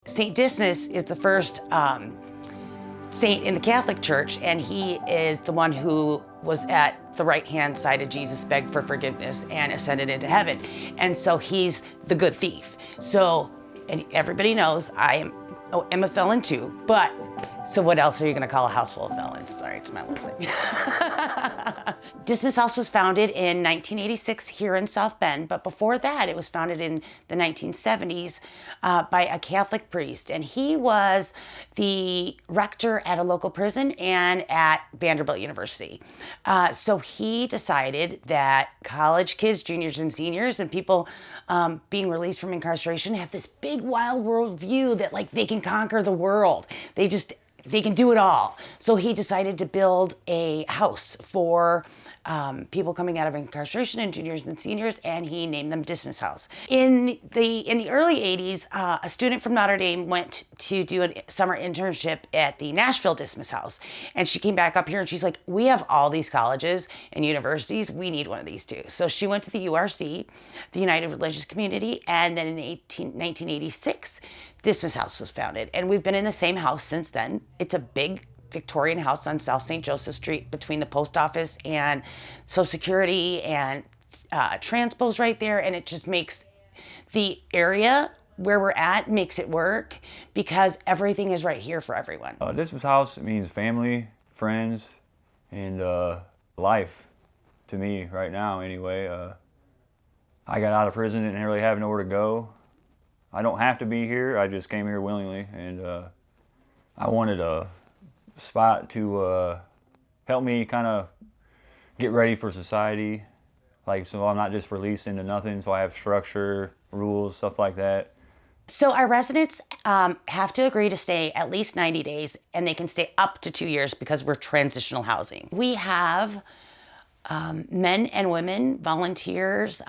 St. Dismas is the first saint in the Catholic Church, and he is the one who was at the right-hand side of Jesus, begged for forgiveness, and ascended into heaven. And so he's the good thief. So, and everybody knows I'm a felon too, but so what else are you gonna call a house full of felons? Sorry, it's my little thing. Dismas House was founded in 1986 here in South Bend, but before that, it was founded in the 1970s by a Catholic priest, and he was the rector at a local prison and at Vanderbilt University. So he decided that college kids, juniors and seniors, and people being released from incarceration have this big wild world view that like they can conquer the world. They can do it all. So he decided to build a house for people coming out of incarceration and juniors and seniors, and he named them Dismas House. In the early 80s, a student from Notre Dame went to do a summer internship at the Nashville Dismas House, and she came back up here and she's like, we have all these colleges and universities, we need one of these too. So she went to the URC, the United Religious Community, and then in 1986, Dismas House was founded, and we've been in the same house since then. It's a big Victorian house on South St. Joseph Street between the post office and Social Security, and Transpo's right there, and it just makes the area where we're at makes it work because everything is right here for everyone. Dismas House means family, friends, and life to me right now anyway. I got out of prison, didn't really have nowhere to go. I don't have to be here, I just came here willingly, and I wanted a spot to help me kind of get ready for society, like so I'm not just released into nothing, so I have structure, rules, stuff like that. So our residents have to agree to stay at least 90 days, and they can stay up to 2 years because we're transitional housing. We have men and women, volunteers,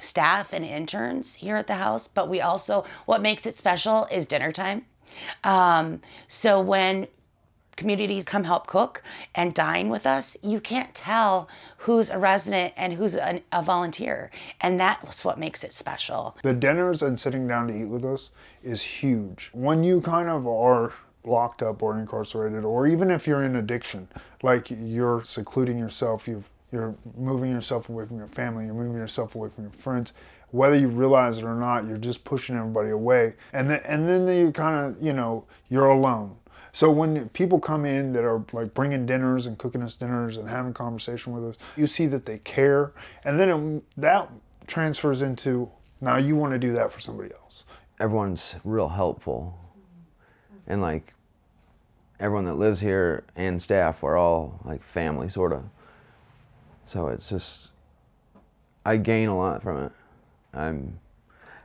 staff and interns here at the house, but we also, what makes it special is dinner time. So when communities come help cook and dine with us, you can't tell who's a resident and who's a volunteer. And that's what makes it special. The dinners and sitting down to eat with us is huge. When you kind of are locked up or incarcerated, or even if you're in addiction, like you're secluding yourself, you're moving yourself away from your family, you're moving yourself away from your friends, whether you realize it or not, you're just pushing everybody away. And then you kind of, you're alone. So when people come in that are like bringing dinners and cooking us dinners and having conversation with us, you see that they care. And then that transfers into, now you want to do that for somebody else. Everyone's real helpful. And like everyone that lives here and staff, we're all like family sort of. So it's just, I gain a lot from it. I'm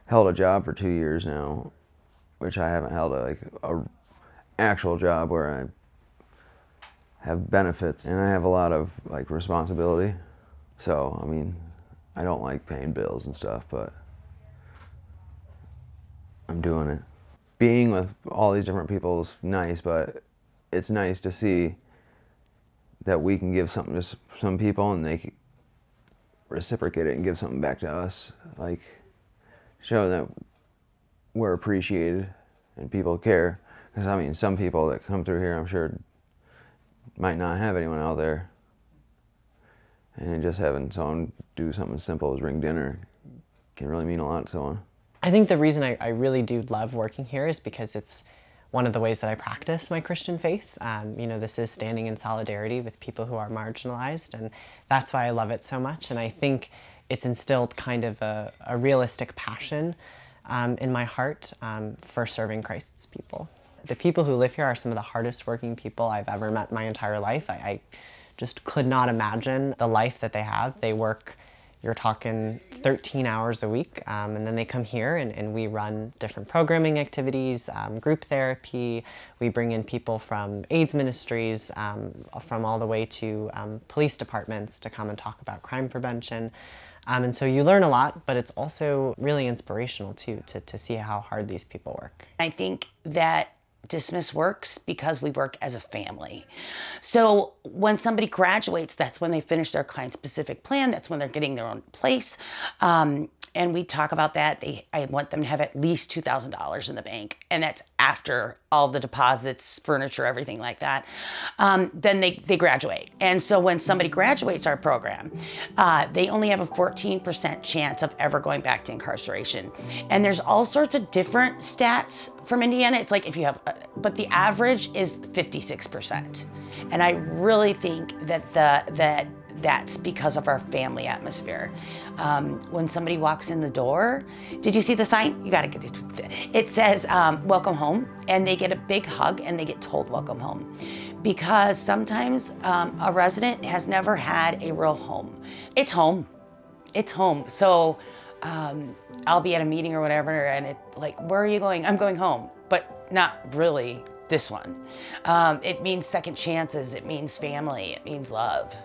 held a job for 2 years now, which I haven't held a actual job where I have benefits and I have a lot of like responsibility. So, I mean, I don't like paying bills and stuff, but I'm doing it. Being with all these different people is nice, but it's nice to see that we can give something to some people and they reciprocate it and give something back to us. Like, show that we're appreciated and people care. Because, I mean, some people that come through here, I'm sure, might not have anyone out there. And just having someone do something simple as bring dinner can really mean a lot to someone. I think the reason I really do love working here is because it's one of the ways that I practice my Christian faith. This is standing in solidarity with people who are marginalized, and that's why I love it so much. And I think it's instilled kind of a realistic passion in my heart for serving Christ's people. The people who live here are some of the hardest working people I've ever met in my entire life. I just could not imagine the life that they have. They work, you're talking 13 hours a week, and then they come here and we run different programming activities, group therapy. We bring in people from AIDS ministries, from all the way to police departments to come and talk about crime prevention. And so you learn a lot, but it's also really inspirational too, to see how hard these people work. I think that Dismas works because we work as a family. So when somebody graduates, that's when they finish their client-specific plan. That's when they're getting their own place. And we talk about that. I want them to have at least $2,000 in the bank. And that's after all the deposits, furniture, everything like that. Then they graduate. And so when somebody graduates our program, they only have a 14% chance of ever going back to incarceration. And there's all sorts of different stats from Indiana. It's like if you have, but the average is 56%. And I really think that that's because of our family atmosphere. When somebody walks in the door, did you see the sign? You gotta get it. It says, welcome home, and they get a big hug and they get told welcome home. Because sometimes a resident has never had a real home. It's home, it's home. So I'll be at a meeting or whatever and it's like, where are you going? I'm going home, but not really this one. It means second chances, it means family, it means love.